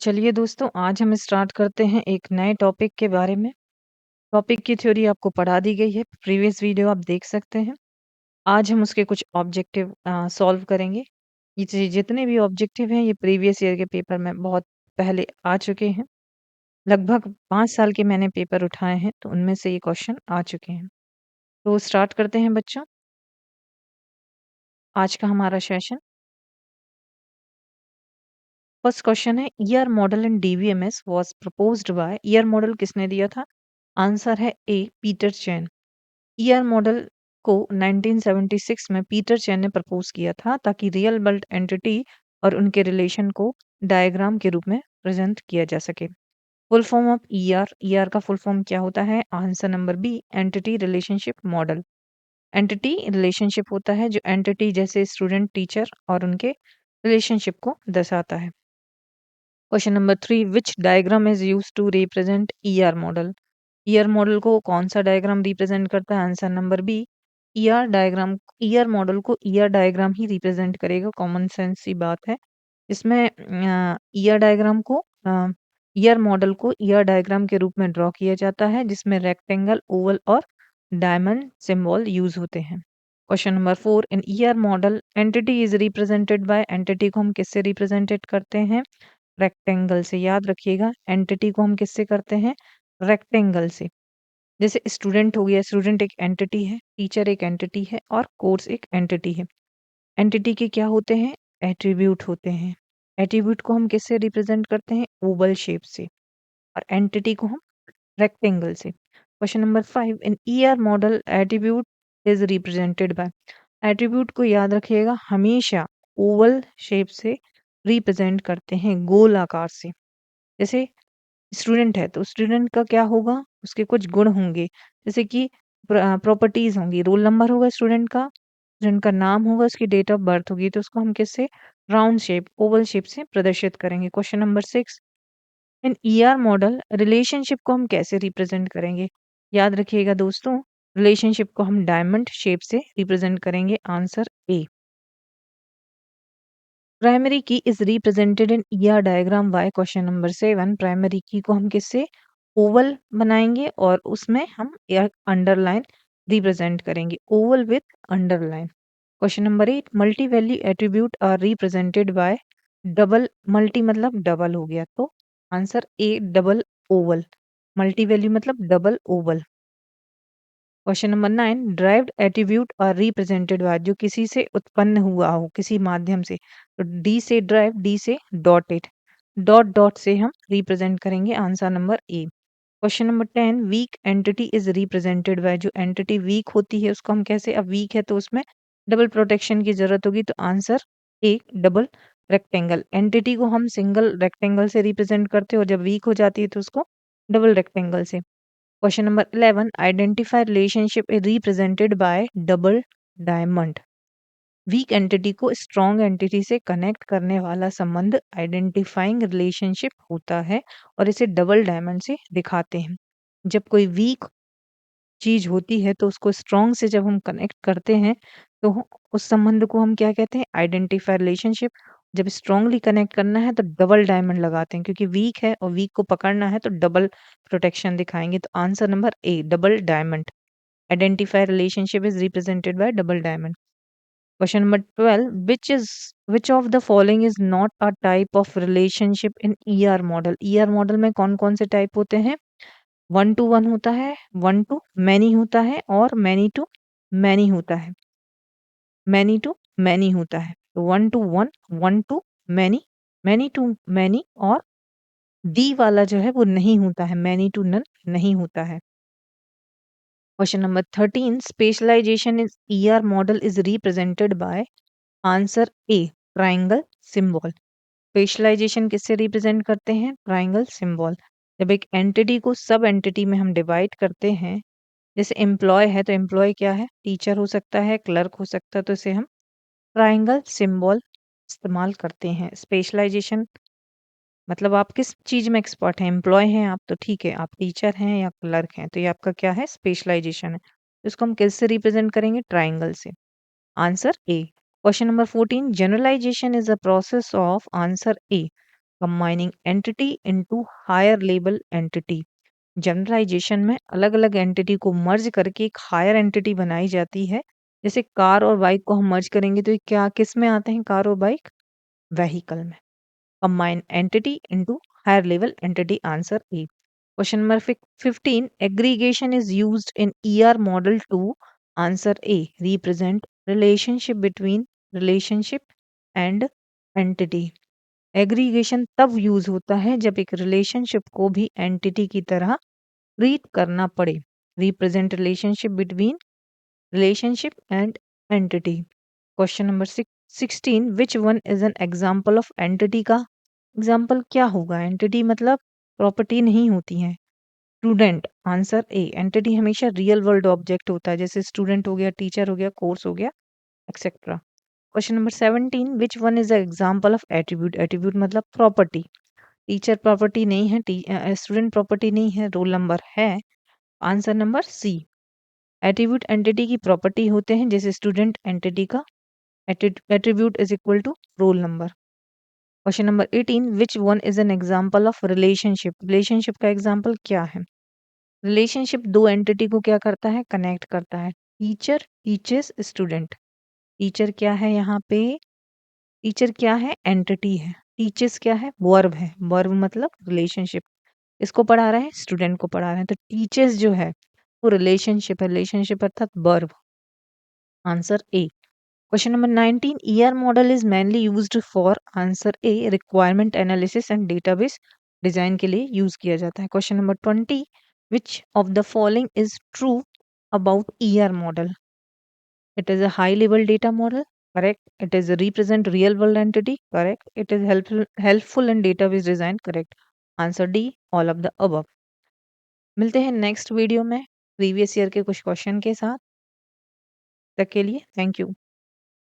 चलिए दोस्तों, आज हम स्टार्ट करते हैं एक नए टॉपिक के बारे में। टॉपिक की थ्योरी आपको पढ़ा दी गई है, प्रीवियस वीडियो आप देख सकते हैं। आज हम उसके कुछ ऑब्जेक्टिव सॉल्व करेंगे। ये जितने भी ऑब्जेक्टिव हैं, ये प्रीवियस ईयर के पेपर में बहुत पहले आ चुके हैं। लगभग 5 साल के मैंने पेपर उठाए हैं, तो उनमें से ये क्वेश्चन आ चुके हैं। तो स्टार्ट करते हैं बच्चों, आज का हमारा सेशन। फर्स्ट क्वेश्चन है, ER model in DBMS was proposed by. ER model किसने दिया था? आंसर है A, Peter Chen. ER model को 1976 में पीटर चैन ने प्रपोज किया था ताकि रियल वर्ल्ड एंटिटी और उनके रिलेशन को डायग्राम के रूप में प्रेजेंट किया जा सके। Full form of ER, ER का फुल फॉर्म क्या होता है? Answer number B, entity relationship model. Entity relationship होता है जो एंटिटी जैसे स्टूडेंट, टीचर और उनके रिलेशनशिप को दर्शाता है। Question number 3, which diagram is use to represent ER model? ER model को कौन सा डायग्राम रिप्रेजेंट करता है? Answer number B, ER diagram. ER model को ईआर डायग्राम ही रिप्रेजेंट करेगा, कॉमन सेंस सी बात है। इसमें ईआर डायग्राम को ईआर मॉडल को ईआर डायग्राम के रूप में ड्रॉ किया जाता है, जिसमें रेक्टेंगल, ओवल और डायमंड सिंबल यूज होते हैं। Question number 4, in ER model entity is represented bye. Entity को हम किससे रिप्रेजेंटेड करते हैं? रेक्टेंगल से। याद रखिएगा, एंटिटी को हम किससे करते हैं? रेक्टेंगल से। जैसे स्टूडेंट हो गया, स्टूडेंट एक एंटिटी है, टीचर एक एंटिटी है और कोर्स एक एंटिटी है। एंटिटी के क्या होते हैं? एट्रीब्यूट होते हैं। एट्रीब्यूट को हम किससे रिप्रेजेंट करते हैं? ओवल शेप से। और एंटिटी को हम रेक्टेंगल से। Question number 5, in ER model attribute is represented bye. Attribute को याद रखिएगा, हमेशा ओवल शेप से रिप्रेजेंट करते हैं, गोल आकार से। जैसे स्टूडेंट है तो स्टूडेंट का क्या होगा? उसके कुछ गुण होंगे, जैसे कि प्रॉपर्टीज होंगी। रोल नंबर होगा स्टूडेंट का, स्टूडेंट का नाम होगा, उसकी डेट ऑफ बर्थ होगी, तो उसको हम किससे? राउंड शेप, ओवल शेप से प्रदर्शित करेंगे। क्वेश्चन नंबर 6, इन ईआर मॉडल रिलेशनशिप को हम कैसे रिप्रेजेंट करेंगे? याद रखिएगा दोस्तों, रिलेशनशिप को हम डायमंड शेप से रिप्रेजेंट करेंगे। Answer A. Primary key is represented in ER diagram by. Question number 7, primary key को हम किससे? ओवल बनाएंगे और उसमें हम एक अंडरलाइन रिप्रेजेंट करेंगे, oval with underline. Question number 8, multi value attribute are represented by. Double, multi मतलब डबल हो गया, तो answer A, double oval. Multi value मतलब double oval. Question number 9, derived attribute are represented by. जो किसी से उत्पन्न हुआ हो, किसी माध्यम से, तो डी से ड्राइव, डी से डॉटेड, डॉट डॉट से हम रिप्रेजेंट करेंगे। Answer number A. Question number 10, weak entity is represented by. जो एंटिटी वीक होती है उसको हम कैसे? अब वीक है तो उसमें डबल प्रोटेक्शन की जरूरत होगी, तो answer A, double rectangle. Entity को हम सिंगल रेक्टेंगल से रिप्रेजेंट करते हैं और जब वीक हो जाती है तो उसको डबल रेक्टेंगल से। Question number 11, identify relationship is represented by double diamond. Weak entity को स्ट्रॉन्ग एंटिटी से कनेक्ट करने वाला संबंध आइडेंटिफाइंग रिलेशनशिप होता है और इसे डबल डायमंड से दिखाते हैं। जब कोई वीक चीज होती है तो उसको स्ट्रॉन्ग से जब हम कनेक्ट करते हैं तो उस संबंध को हम क्या कहते हैं? Identify relationship. जब स्ट्रांगली कनेक्ट करना है तो डबल डायमंड लगाते हैं, क्योंकि वीक है और वीक को पकड़ना है तो डबल प्रोटेक्शन दिखाएंगे। तो answer number A, double diamond. Identify relationship is represented by double diamond. Question number 12, which of the following is not a type of relationship in ER model. ER model में कौन कौन से type होते हैं? 1 to 1 होता है, 1 to many होता है और मैनी टू मैनी होता है। मैनी टू मैनी होता है, तो 1 to 1, 1 to many, many to many, और डी वाला जो है वो नहीं होता है, मैनी टू नन नहीं होता है। Question number 13, specialization is ER model is represented by. Answer A, triangle symbol. Specialization किससे रिप्रेजेंट करते हैं? Triangle symbol. जब एक एंटिटी को सब एंटिटी में हम डिवाइड करते हैं, जैसे एम्प्लॉय है तो एम्प्लॉय क्या है? टीचर हो सकता है, क्लर्क हो सकता है, तो इसे हम ट्राइंगल सिंबल इस्तेमाल करते हैं। स्पेशलाइजेशन मतलब आप किस चीज में एक्सपर्ट हैं? एम्प्लॉय हैं आप तो ठीक है, आप टीचर हैं या क्लर्क हैं, तो ये आपका क्या है? स्पेशलाइजेशन है। तो इसको हम किससे रिप्रेजेंट करेंगे? ट्राइंगल से। Answer A. Question number 14, generalization is a process of. Answer A, combining entity into higher level entity. Generalization में अलग अलग एंटिटी को मर्ज करके एक हायर एंटिटी बनाई जाती है। जैसे कार और बाइक को हम मर्ज करेंगे तो ये क्या किस में आते हैं, कार और बाइक? व्हीकल में। Combine entity into higher level entity, answer A. Question number 15, aggregation is used in ER model to, answer A, represent relationship between relationship and entity. Aggregation तब यूज होता है जब एक रिलेशनशिप को भी entity की तरह ट्रीट करना पड़े। Represent relationship between relationship and entity. Question number 16, which one is an example of entity का एग्जाम्पल क्या होगा? एंटिटी मतलब प्रॉपर्टी नहीं होती है। Student, answer A. एंटिटी हमेशा रियल वर्ल्ड ऑब्जेक्ट होता है, जैसे स्टूडेंट हो गया, टीचर हो गया, कोर्स हो गया, etcetera. Question number 17, which one is the example of attribute? Attribute मतलब प्रॉपर्टी। टीचर प्रॉपर्टी नहीं है, स्टूडेंट प्रॉपर्टी नहीं है, रोल नंबर है, answer number C. Attribute entity की प्रॉपर्टी होते हैं, जैसे स्टूडेंट एंटिटी का attribute is equal to roll number. Question number 18, which one is an example of relationship? Relationship का एग्जाम्पल क्या है? रिलेशनशिप दो एंटिटी को क्या करता है? कनेक्ट करता है। Teacher teachers student. टीचर क्या है यहाँ पे? टीचर क्या है? एंटिटी है। टीचर्स क्या है? वर्ब है। वर्ब मतलब रिलेशनशिप। इसको पढ़ा रहे हैं, स्टूडेंट को पढ़ा रहे हैं, तो टीचर्स जो है वो रिलेशनशिप है, रिलेशनशिप अर्थात verb, answer A. Question number 19, ER model is mainly used for, answer A, requirement analysis and database design के लिए यूज किया जाता है। Question number 20, which of the following is true about ER model? It is a high level data model, correct. It is a represent real world entity, correct. It is helpful in database design, correct. Answer D, all of the above. मिलते हैं next video में previous year के कुछ question के साथ। तक के लिए थैंक यू।